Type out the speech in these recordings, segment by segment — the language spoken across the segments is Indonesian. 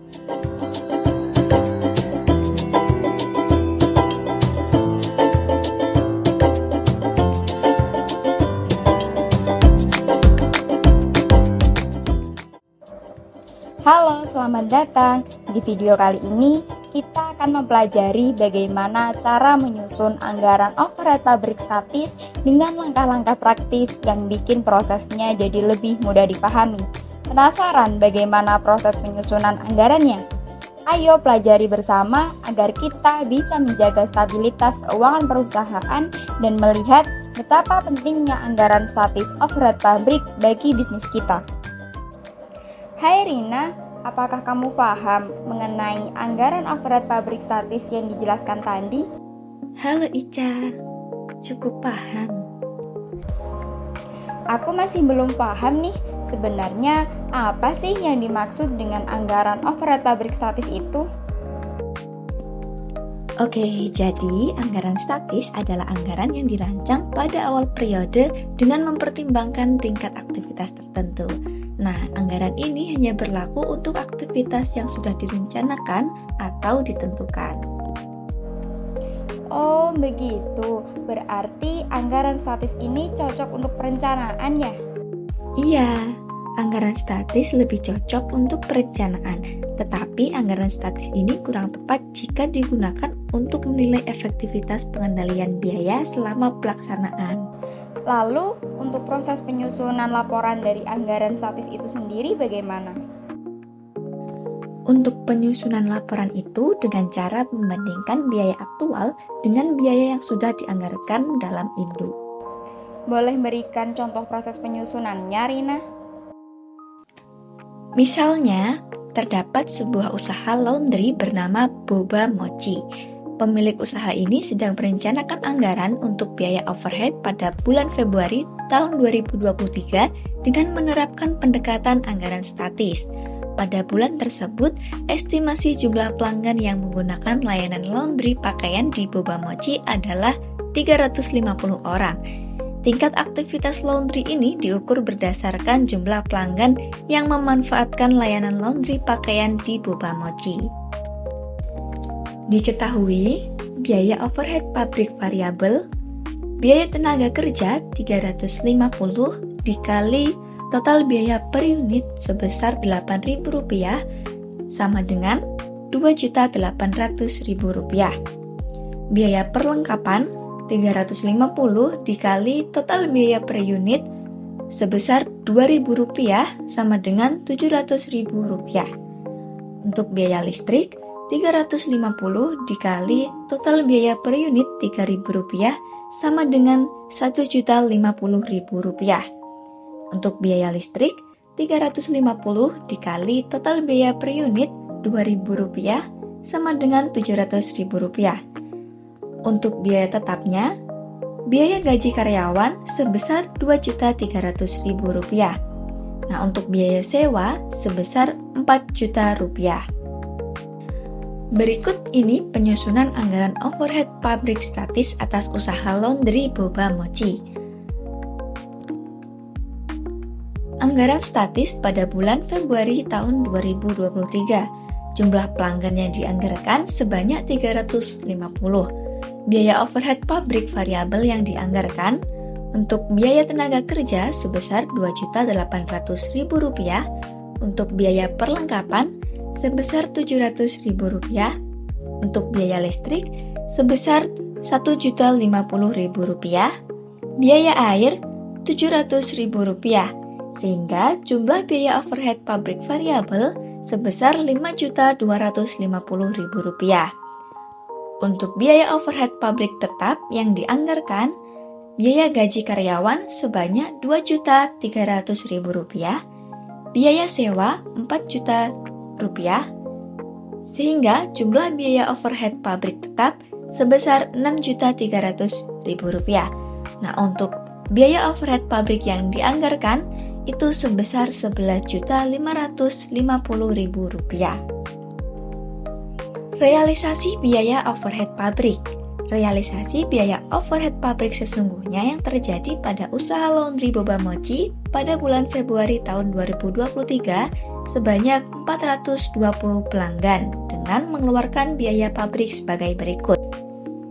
Halo, selamat datang. Di video kali ini, kita akan mempelajari bagaimana cara menyusun anggaran overhead pabrik statis dengan langkah-langkah praktis yang bikin prosesnya jadi lebih mudah dipahami. Penasaran bagaimana proses penyusunan anggarannya? Ayo pelajari bersama agar kita bisa menjaga stabilitas keuangan perusahaan dan melihat betapa pentingnya anggaran statis overhead pabrik bagi bisnis kita. Hai Rina, apakah kamu paham mengenai anggaran overhead pabrik statis yang dijelaskan tadi? Halo Ica, cukup paham. Aku masih belum paham nih, sebenarnya apa sih yang dimaksud dengan anggaran overhead pabrik statis itu? Oke, jadi anggaran statis adalah anggaran yang dirancang pada awal periode dengan mempertimbangkan tingkat aktivitas tertentu. Nah, anggaran ini hanya berlaku untuk aktivitas yang sudah direncanakan atau ditentukan. Oh, begitu. Berarti anggaran statis ini cocok untuk perencanaan ya? Iya, anggaran statis lebih cocok untuk perencanaan, tetapi anggaran statis ini kurang tepat jika digunakan untuk menilai efektivitas pengendalian biaya selama pelaksanaan. Lalu, untuk proses penyusunan laporan dari anggaran statis itu sendiri bagaimana? Untuk penyusunan laporan itu dengan cara membandingkan biaya aktual dengan biaya yang sudah dianggarkan dalam induk. Boleh berikan contoh proses penyusunannya, Rina? Misalnya, terdapat sebuah usaha laundry bernama Boba Mochi. Pemilik usaha ini sedang merencanakan anggaran untuk biaya overhead pada bulan Februari tahun 2023 dengan menerapkan pendekatan anggaran statis. Pada bulan tersebut, estimasi jumlah pelanggan yang menggunakan layanan laundry pakaian di Boba Mochi adalah 350 orang. Tingkat aktivitas laundry ini diukur berdasarkan jumlah pelanggan yang memanfaatkan layanan laundry pakaian di Boba Mochi. Diketahui, biaya overhead pabrik variabel, biaya tenaga kerja 350 dikali total biaya per unit sebesar Rp8.000 sama dengan Rp2.800.000. Biaya perlengkapan 350 dikali total biaya per unit sebesar Rp2.000 sama dengan Rp700.000. Untuk biaya listrik 350 dikali total biaya per unit Rp3.000 sama dengan Rp1.050.000. Untuk biaya listrik 350 dikali total biaya per unit Rp2.000 sama dengan Rp700.000. Untuk biaya tetapnya, biaya gaji karyawan sebesar Rp2.300.000. Nah, untuk biaya sewa sebesar Rp4 juta. Berikut ini penyusunan anggaran overhead pabrik statis atas usaha laundry Boba Mochi. Anggaran statis pada bulan Februari tahun 2023. Jumlah pelanggan yang dianggarkan sebanyak 350. Biaya overhead pabrik variabel yang dianggarkan untuk biaya tenaga kerja sebesar Rp2.800.000, untuk biaya perlengkapan sebesar Rp700.000, untuk biaya listrik sebesar Rp1.050.000, biaya air Rp700.000, sehingga jumlah biaya overhead pabrik variabel sebesar Rp5.250.000. Untuk biaya overhead pabrik tetap yang dianggarkan, biaya gaji karyawan sebanyak Rp2.300.000, biaya sewa Rp4 juta, sehingga jumlah biaya overhead pabrik tetap sebesar Rp6.300.000. Nah, untuk biaya overhead pabrik yang dianggarkan itu sebesar Rp11.550.000. Realisasi biaya overhead pabrik. Realisasi biaya overhead pabrik sesungguhnya yang terjadi pada usaha laundry Boba Mochi pada bulan Februari tahun 2023 sebanyak 420 pelanggan dengan mengeluarkan biaya pabrik sebagai berikut.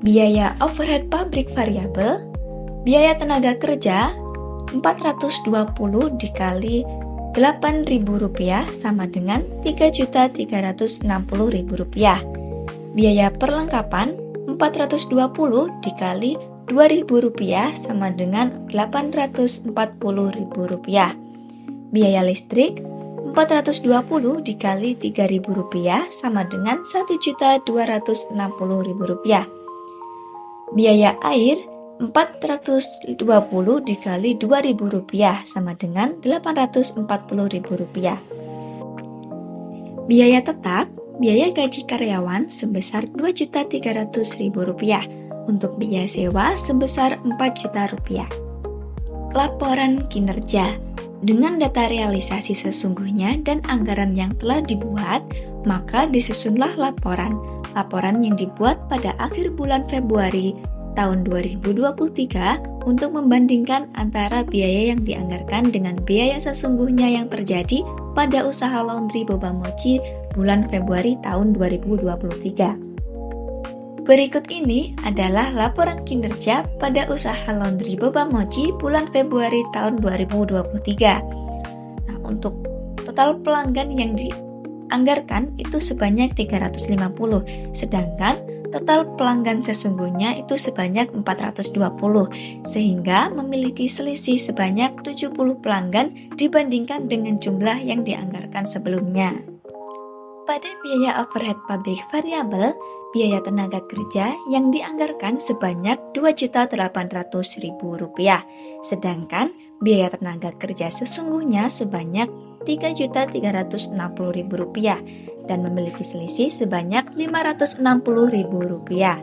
Biaya overhead pabrik variabel, biaya tenaga kerja 420 dikali Rp8.000 sama dengan Rp3.360.000. Biaya perlengkapan 420 dikali Rp2.000 sama dengan Rp840.000. Biaya listrik 420 dikali Rp3.000 sama dengan Rp1.260.000. Biaya air 420 dikali Rp2.000 sama dengan Rp840.000. Biaya tetap, biaya gaji karyawan sebesar Rp2.300.000. Untuk biaya sewa sebesar Rp4 juta. Laporan kinerja. Dengan data realisasi sesungguhnya dan anggaran yang telah dibuat, maka disusunlah laporan. Laporan yang dibuat pada akhir bulan Februari tahun 2023 untuk membandingkan antara biaya yang dianggarkan dengan biaya sesungguhnya yang terjadi pada usaha laundry Boba Mochi bulan Februari tahun 2023. Berikut ini adalah laporan kinerja pada usaha laundry Boba Mochi bulan Februari tahun 2023. Nah, untuk total pelanggan yang dianggarkan itu sebanyak 350, sedangkan total pelanggan sesungguhnya itu sebanyak 420, sehingga memiliki selisih sebanyak 70 pelanggan dibandingkan dengan jumlah yang dianggarkan sebelumnya. Pada biaya overhead pabrik variabel, biaya tenaga kerja yang dianggarkan sebanyak Rp2.800.000, sedangkan biaya tenaga kerja sesungguhnya sebanyak Rp3.360.000 dan memiliki selisih sebanyak Rp560.000.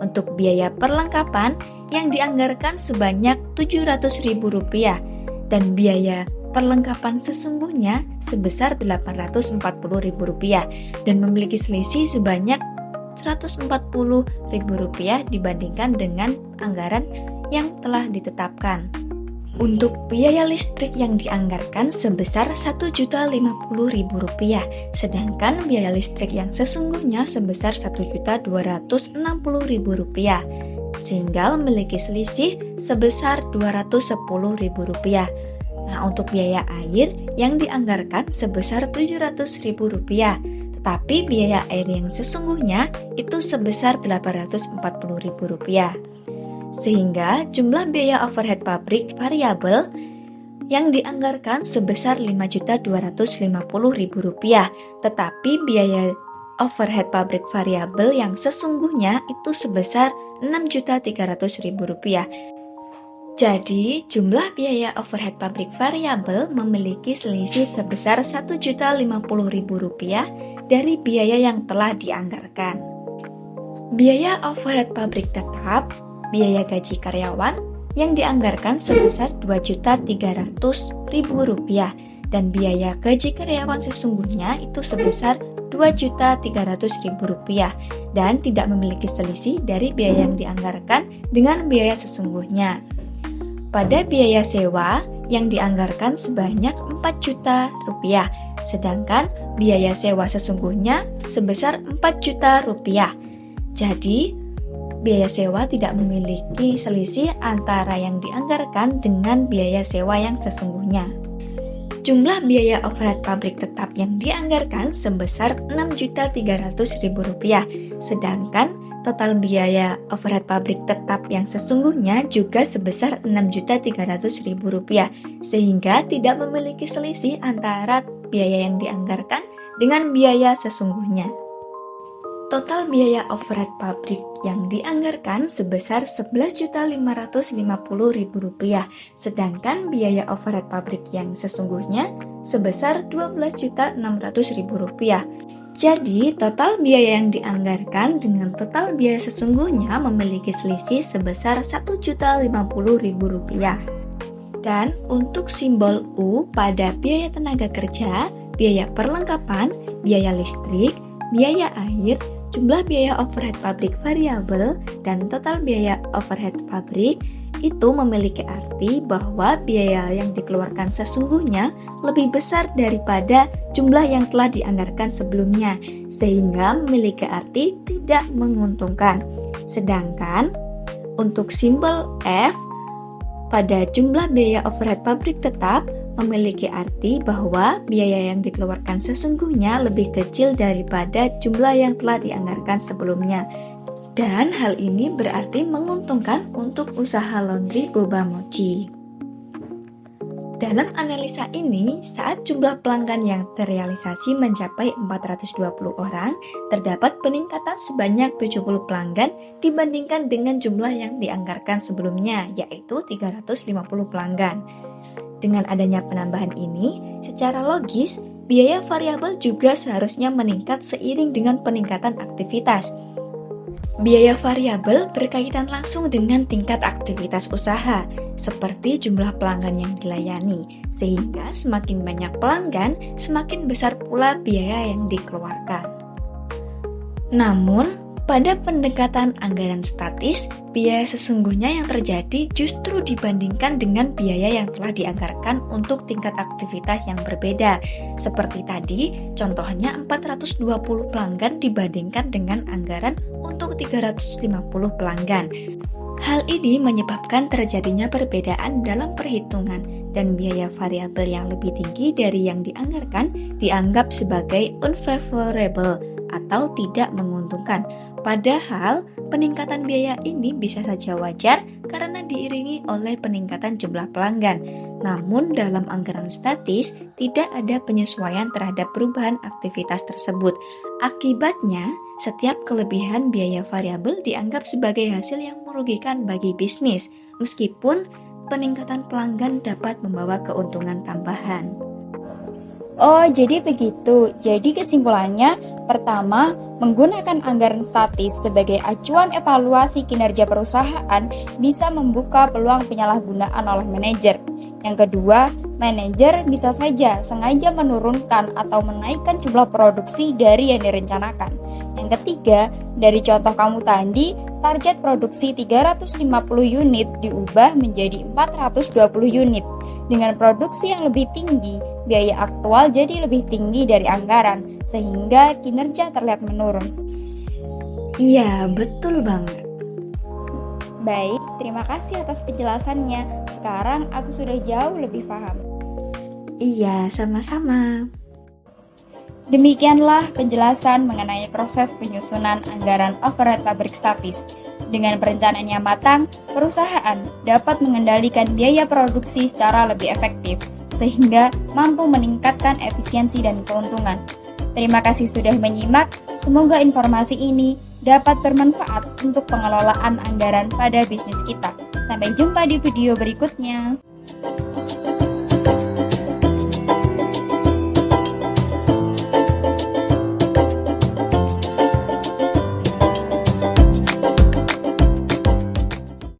Untuk biaya perlengkapan yang dianggarkan sebanyak Rp700.000 dan biaya perlengkapan sesungguhnya sebesar Rp840.000 dan memiliki selisih sebanyak Rp140.000 dibandingkan dengan anggaran yang telah ditetapkan. Untuk biaya listrik yang dianggarkan sebesar Rp1.050.000, sedangkan biaya listrik yang sesungguhnya sebesar Rp1.260.000, sehingga memiliki selisih sebesar Rp210.000. Nah, untuk biaya air yang dianggarkan sebesar Rp700.000, tetapi biaya air yang sesungguhnya itu sebesar Rp840.000. Sehingga jumlah biaya overhead pabrik variabel yang dianggarkan sebesar Rp5.250.000, tetapi biaya overhead pabrik variabel yang sesungguhnya itu sebesar Rp6.300.000. Jadi, jumlah biaya overhead pabrik variabel memiliki selisih sebesar Rp1.050.000 dari biaya yang telah dianggarkan. Biaya overhead pabrik tetap, biaya gaji karyawan yang dianggarkan sebesar Rp2.300.000 dan biaya gaji karyawan sesungguhnya itu sebesar Rp2.300.000 dan tidak memiliki selisih dari biaya yang dianggarkan dengan biaya sesungguhnya. Pada biaya sewa yang dianggarkan sebanyak Rp4 juta, sedangkan biaya sewa sesungguhnya sebesar Rp4 juta. Jadi, biaya sewa tidak memiliki selisih antara yang dianggarkan dengan biaya sewa yang sesungguhnya. Jumlah biaya overhead pabrik tetap yang dianggarkan sebesar Rp6.300.000, sedangkan total biaya overhead pabrik tetap yang sesungguhnya juga sebesar Rp6.300.000, sehingga tidak memiliki selisih antara biaya yang dianggarkan dengan biaya sesungguhnya. Total biaya overhead pabrik yang dianggarkan sebesar Rp11.550.000, sedangkan biaya overhead pabrik yang sesungguhnya sebesar Rp12.600.000. Jadi, total biaya yang dianggarkan dengan total biaya sesungguhnya memiliki selisih sebesar Rp1.050.000. Dan untuk simbol U pada biaya tenaga kerja, biaya perlengkapan, biaya listrik, biaya air, jumlah biaya overhead pabrik variabel, dan total biaya overhead pabrik itu memiliki arti bahwa biaya yang dikeluarkan sesungguhnya lebih besar daripada jumlah yang telah dianggarkan sebelumnya, sehingga memiliki arti tidak menguntungkan. Sedangkan untuk simbol F pada jumlah biaya overhead pabrik tetap memiliki arti bahwa biaya yang dikeluarkan sesungguhnya lebih kecil daripada jumlah yang telah dianggarkan sebelumnya. Dan hal ini berarti menguntungkan untuk usaha laundry Boba Mochi. Dalam analisa ini, saat jumlah pelanggan yang terrealisasi mencapai 420 orang, terdapat peningkatan sebanyak 70 pelanggan dibandingkan dengan jumlah yang dianggarkan sebelumnya, yaitu 350 pelanggan. Dengan adanya penambahan ini, secara logis, biaya variabel juga seharusnya meningkat seiring dengan peningkatan aktivitas. Biaya variabel berkaitan langsung dengan tingkat aktivitas usaha, seperti jumlah pelanggan yang dilayani, sehingga semakin banyak pelanggan, semakin besar pula biaya yang dikeluarkan. Namun, pada pendekatan anggaran statis, biaya sesungguhnya yang terjadi justru dibandingkan dengan biaya yang telah dianggarkan untuk tingkat aktivitas yang berbeda. Seperti tadi, contohnya 420 pelanggan dibandingkan dengan anggaran untuk 350 pelanggan. Hal ini menyebabkan terjadinya perbedaan dalam perhitungan dan biaya variabel yang lebih tinggi dari yang dianggarkan dianggap sebagai unfavorable atau tidak menguntungkan. Padahal, peningkatan biaya ini bisa saja wajar karena diiringi oleh peningkatan jumlah pelanggan. Namun, dalam anggaran statis, tidak ada penyesuaian terhadap perubahan aktivitas tersebut. Akibatnya, setiap kelebihan biaya variabel dianggap sebagai hasil yang merugikan bagi bisnis, meskipun peningkatan pelanggan dapat membawa keuntungan tambahan. Oh, jadi begitu. Jadi kesimpulannya, pertama, menggunakan anggaran statis sebagai acuan evaluasi kinerja perusahaan bisa membuka peluang penyalahgunaan oleh manajer. Yang kedua, manajer bisa saja sengaja menurunkan atau menaikkan jumlah produksi dari yang direncanakan. Yang ketiga, dari contoh kamu tadi, target produksi 350 unit diubah menjadi 420 unit. Dengan produksi yang lebih tinggi, biaya aktual jadi lebih tinggi dari anggaran, sehingga kinerja terlihat menurun. Iya, betul banget. Baik, terima kasih atas penjelasannya. Sekarang aku sudah jauh lebih paham. Iya, sama-sama. Demikianlah penjelasan mengenai proses penyusunan anggaran overhead pabrik statis. Dengan perencanaan yang matang, perusahaan dapat mengendalikan biaya produksi secara lebih efektif, sehingga mampu meningkatkan efisiensi dan keuntungan. Terima kasih sudah menyimak, semoga informasi ini dapat bermanfaat untuk pengelolaan anggaran pada bisnis kita. Sampai jumpa di video berikutnya.